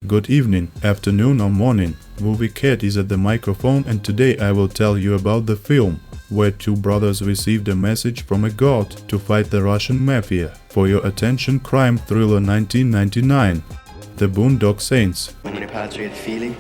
Good evening, afternoon or morning. Movie Cat is at the microphone, and today I will tell you about the film where two brothers received a message from a god to fight the Russian Mafia. For your attention, crime thriller 1999. The Boondock Saints. When you repatriate feeling,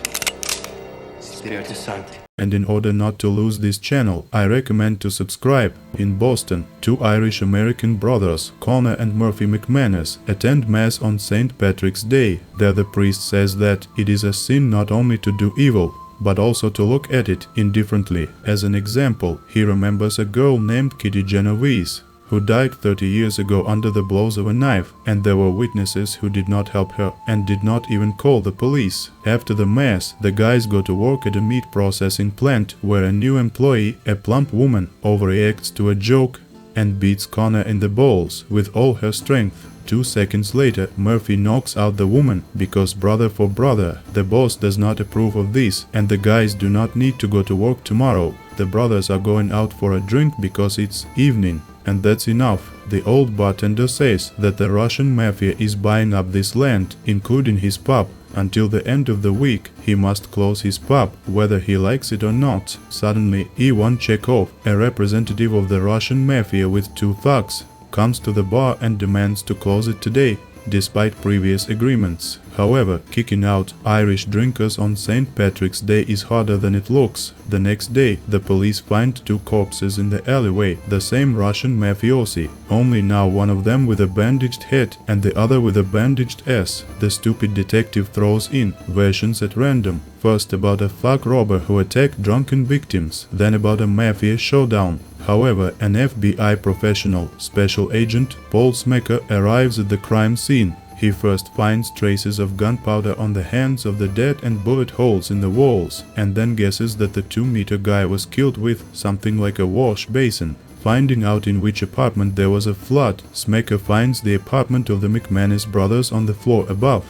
Spiritus Sancti. And in order not to lose this channel, I recommend to subscribe. In Boston, two Irish-American brothers, Connor and Murphy McManus, attend Mass on St. Patrick's Day. There the priest says that it is a sin not only to do evil, but also to look at it indifferently. As an example, he remembers a girl named Kitty Genovese, who died 30 years ago under the blows of a knife, and there were witnesses who did not help her and did not even call the police. After the mass, the guys go to work at a meat processing plant where a new employee, a plump woman, overreacts to a joke and beats Connor in the balls with all her strength. 2 seconds later, Murphy knocks out the woman because brother for brother. The boss does not approve of this, and the guys do not need to go to work tomorrow. The brothers are going out for a drink because it's evening. And that's enough. The old bartender says that the Russian Mafia is buying up this land, including his pub. Until the end of the week, he must close his pub, whether he likes it or not. Suddenly, Ivan Chekhov, a representative of the Russian Mafia with 2 thugs, comes to the bar and demands to close it today, despite previous agreements. However, kicking out Irish drinkers on St. Patrick's Day is harder than it looks. The next day, the police find 2 corpses in the alleyway, the same Russian mafiosi, only now one of them with a bandaged head and the other with a bandaged ass. The stupid detective throws in versions at random, first about a thug robber who attacked drunken victims, then about a mafia showdown. However, an FBI professional, Special Agent Paul Smecker, arrives at the crime scene. He first finds traces of gunpowder on the hands of the dead and bullet holes in the walls, and then guesses that the 2-meter guy was killed with something like a wash basin. Finding out in which apartment there was a flood, Smecker finds the apartment of the McManus brothers on the floor above.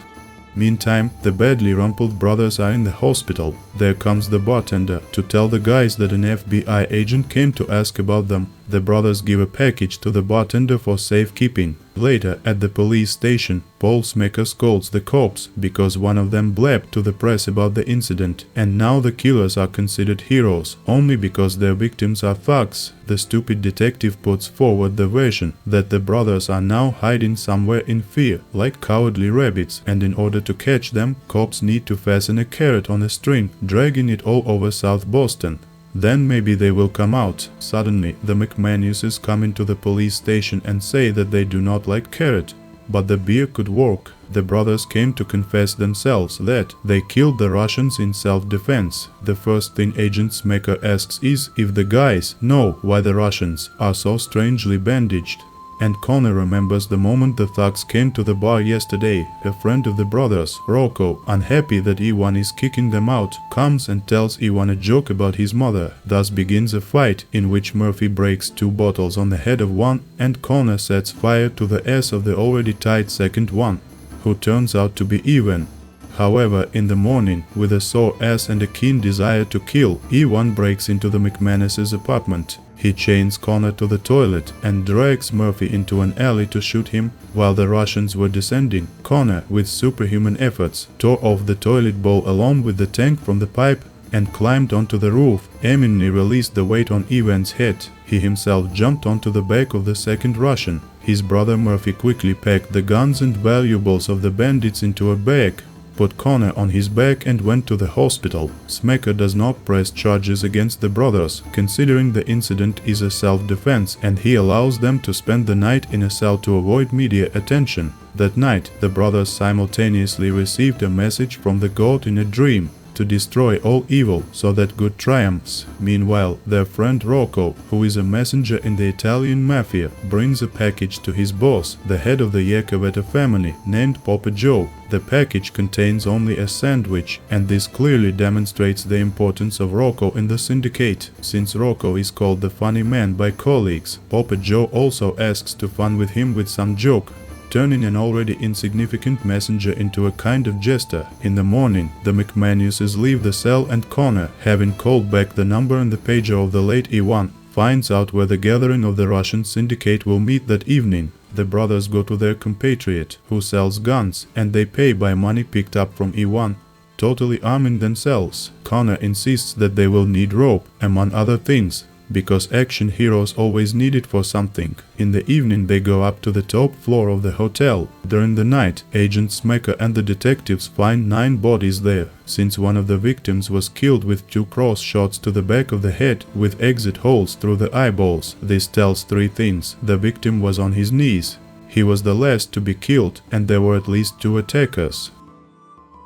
Meantime, the badly rumpled brothers are in the hospital. There comes the bartender to tell the guys that an FBI agent came to ask about them. The brothers give a package to the bartender for safekeeping. Later, at the police station, Paul Smecker scolds the cops because one of them blabbed to the press about the incident, and now the killers are considered heroes only because their victims are thugs. The stupid detective puts forward the version that the brothers are now hiding somewhere in fear, like cowardly rabbits, and in order to catch them, cops need to fasten a carrot on a string, dragging it all over South Boston. Then maybe they will come out. Suddenly, the McManuses come into the police station and say that they do not like carrot, but the beer could work. The brothers came to confess themselves that they killed the Russians in self-defense. The first thing Agent Smecker asks is if the guys know why the Russians are so strangely bandaged. And Connor remembers the moment the thugs came to the bar yesterday. A friend of the brothers, Rocco, unhappy that Ivan is kicking them out, comes and tells Ivan a joke about his mother. Thus begins a fight in which Murphy breaks 2 bottles on the head of one and Connor sets fire to the ass of the already tied second one, who turns out to be Ivan. However, in the morning, with a sore ass and a keen desire to kill, Ivan breaks into the McManus' apartment. He chains Connor to the toilet and drags Murphy into an alley to shoot him while the Russians were descending. Connor, with superhuman efforts, tore off the toilet bowl along with the tank from the pipe and climbed onto the roof. Eminently released the weight on Ivan's head. He himself jumped onto the back of the second Russian. His brother Murphy quickly packed the guns and valuables of the bandits into a bag, put Connor on his back and went to the hospital. Smecker does not press charges against the brothers, considering the incident is a self-defense, and he allows them to spend the night in a cell to avoid media attention. That night, the brothers simultaneously received a message from the god in a dream to destroy all evil so that good triumphs. Meanwhile, their friend Rocco, who is a messenger in the Italian Mafia, brings a package to his boss, the head of the Iacovetta family, named Papa Joe. The package contains only a sandwich, and this clearly demonstrates the importance of Rocco in the syndicate. Since Rocco is called the funny man by colleagues, Papa Joe also asks to fun with him with some joke, turning an already insignificant messenger into a kind of jester. In the morning, the McManuses leave the cell and Connor, having called back the number and the pager of the late Ivan, finds out where the gathering of the Russian syndicate will meet that evening. the brothers go to their compatriot, who sells guns, and they pay by money picked up from E1. Totally arming themselves, Connor insists that they will need rope, among other things, because action heroes always need it for something. In the evening they go up to the top floor of the hotel. During the night, Agent Smecker and the detectives find 9 bodies there. Since one of the victims was killed with 2 cross shots to the back of the head with exit holes through the eyeballs, this tells 3 things. The victim was on his knees. He was the last to be killed, and there were at least 2 attackers.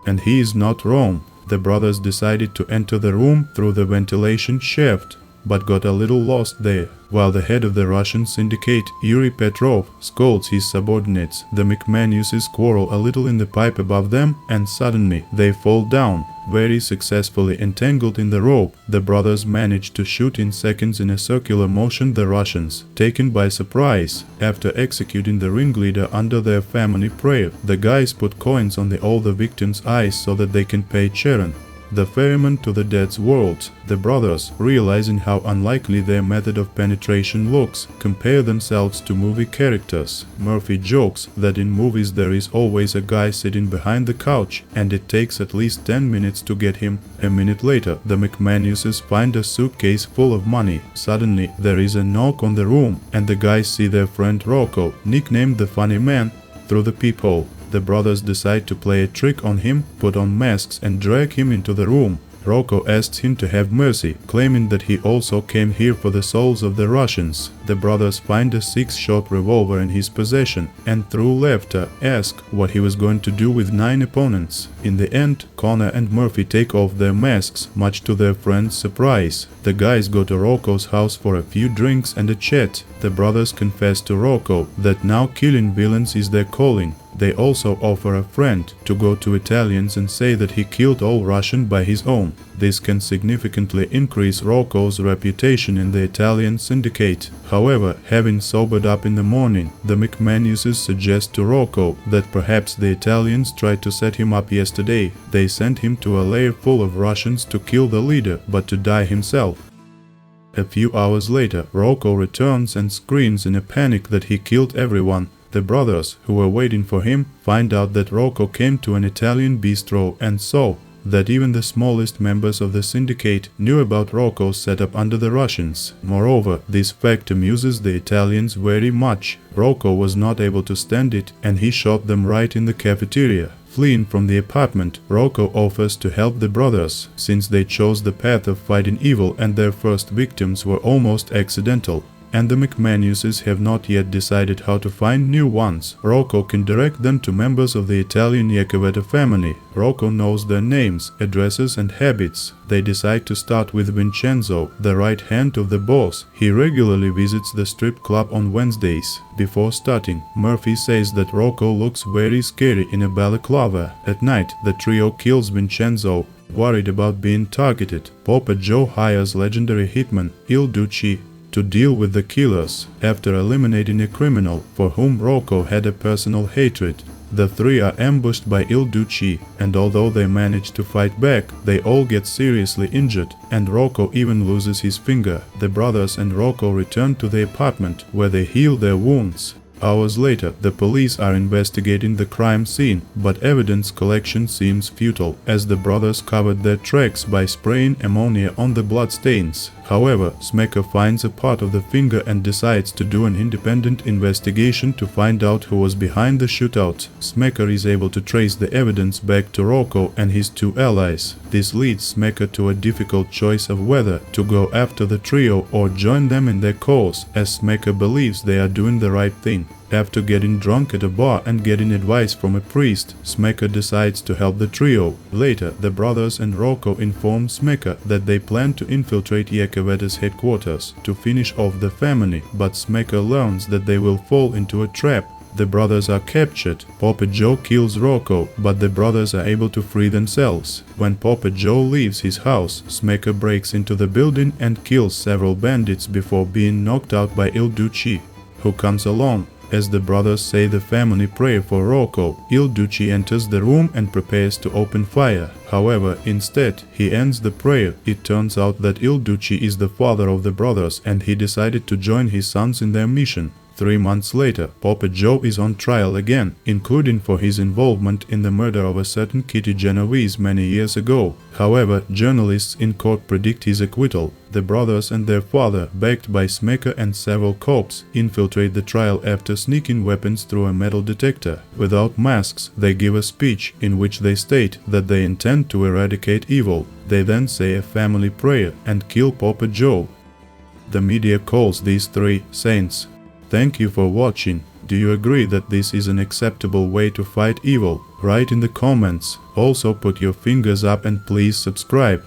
And he is not wrong. The brothers decided to enter the room through the ventilation shaft, but got a little lost there. While the head of the Russian syndicate, Yuri Petrov, scolds his subordinates, the McManuses quarrel a little in the pipe above them, and suddenly they fall down. Very successfully entangled in the rope, the brothers manage to shoot in seconds in a circular motion the Russians, taken by surprise. After executing the ringleader under their family prayer, the guys put coins on all the victims' eyes so that they can pay Charon, the ferryman to the dead's world. The brothers, realizing how unlikely their method of penetration looks, compare themselves to movie characters. Murphy jokes that in movies there is always a guy sitting behind the couch, and it takes at least 10 minutes to get him. A minute later, the McManuses find a suitcase full of money. Suddenly, there is a knock on the room, and the guys see their friend Rocco, nicknamed the Funny Man, through the peephole. The brothers decide to play a trick on him, put on masks and drag him into the room. Rocco asks him to have mercy, claiming that he also came here for the souls of the Russians. The brothers find a 6-shot revolver in his possession and through laughter ask what he was going to do with 9 opponents. In the end, Connor and Murphy take off their masks, much to their friends' surprise. The guys go to Rocco's house for a few drinks and a chat. The brothers confess to Rocco that now killing villains is their calling. They also offer a friend to go to Italians and say that he killed all Russian by his own. This can significantly increase Rocco's reputation in the Italian syndicate. However, having sobered up in the morning, the McManuses suggest to Rocco that perhaps the Italians tried to set him up yesterday. They sent him to a lair full of Russians to kill the leader, but to die himself. A few hours later, Rocco returns and screams in a panic that he killed everyone. The brothers, who were waiting for him, find out that Rocco came to an Italian bistro and saw that even the smallest members of the syndicate knew about Rocco's setup under the Russians. Moreover, this fact amuses the Italians very much. Rocco was not able to stand it, and he shot them right in the cafeteria. Fleeing from the apartment, Rocco offers to help the brothers, since they chose the path of fighting evil and their first victims were almost accidental. And the McManuses have not yet decided how to find new ones. Rocco can direct them to members of the Italian Iacovetta family. Rocco knows their names, addresses and habits. They decide to start with Vincenzo, the right hand of the boss. He regularly visits the strip club on Wednesdays. Before starting, Murphy says that Rocco looks very scary in a balaclava. At night, the trio kills Vincenzo. Worried about being targeted, Papa Joe hires legendary hitman Il Duce to deal with the killers. After eliminating a criminal for whom Rocco had a personal hatred, the 3 are ambushed by Il Duce, and although they manage to fight back, they all get seriously injured, and Rocco even loses his finger. The brothers and Rocco return to the apartment, where they heal their wounds. Hours later, the police are investigating the crime scene, but evidence collection seems futile, as the brothers covered their tracks by spraying ammonia on the bloodstains. However, Smecker finds a part of the finger and decides to do an independent investigation to find out who was behind the shootout. Smecker is able to trace the evidence back to Rocco and his 2 allies. This leads Smecker to a difficult choice of whether to go after the trio or join them in their cause, as Smecker believes they are doing the right thing. After getting drunk at a bar and getting advice from a priest, Smecker decides to help the trio. Later, the brothers and Rocco inform Smecker that they plan to infiltrate Iacovetta's headquarters to finish off the family, but Smecker learns that they will fall into a trap. The brothers are captured. Papa Joe kills Rocco, but the brothers are able to free themselves. When Papa Joe leaves his house, Smecker breaks into the building and kills several bandits before being knocked out by Il Duce, who comes along. As the brothers say the family prayer for Rocco, Il Duce enters the room and prepares to open fire. However, instead, he ends the prayer. It turns out that Il Duce is the father of the brothers, and he decided to join his sons in their mission. 3 months later, Papa Joe is on trial again, including for his involvement in the murder of a certain Kitty Genovese many years ago. However, journalists in court predict his acquittal. The brothers and their father, backed by Smecker and several cops, infiltrate the trial after sneaking weapons through a metal detector. Without masks, they give a speech in which they state that they intend to eradicate evil. They then say a family prayer and kill Papa Joe. The media calls these 3 saints. Thank you for watching. Do you agree that this is an acceptable way to fight evil? Write in the comments. Also put your fingers up and please subscribe.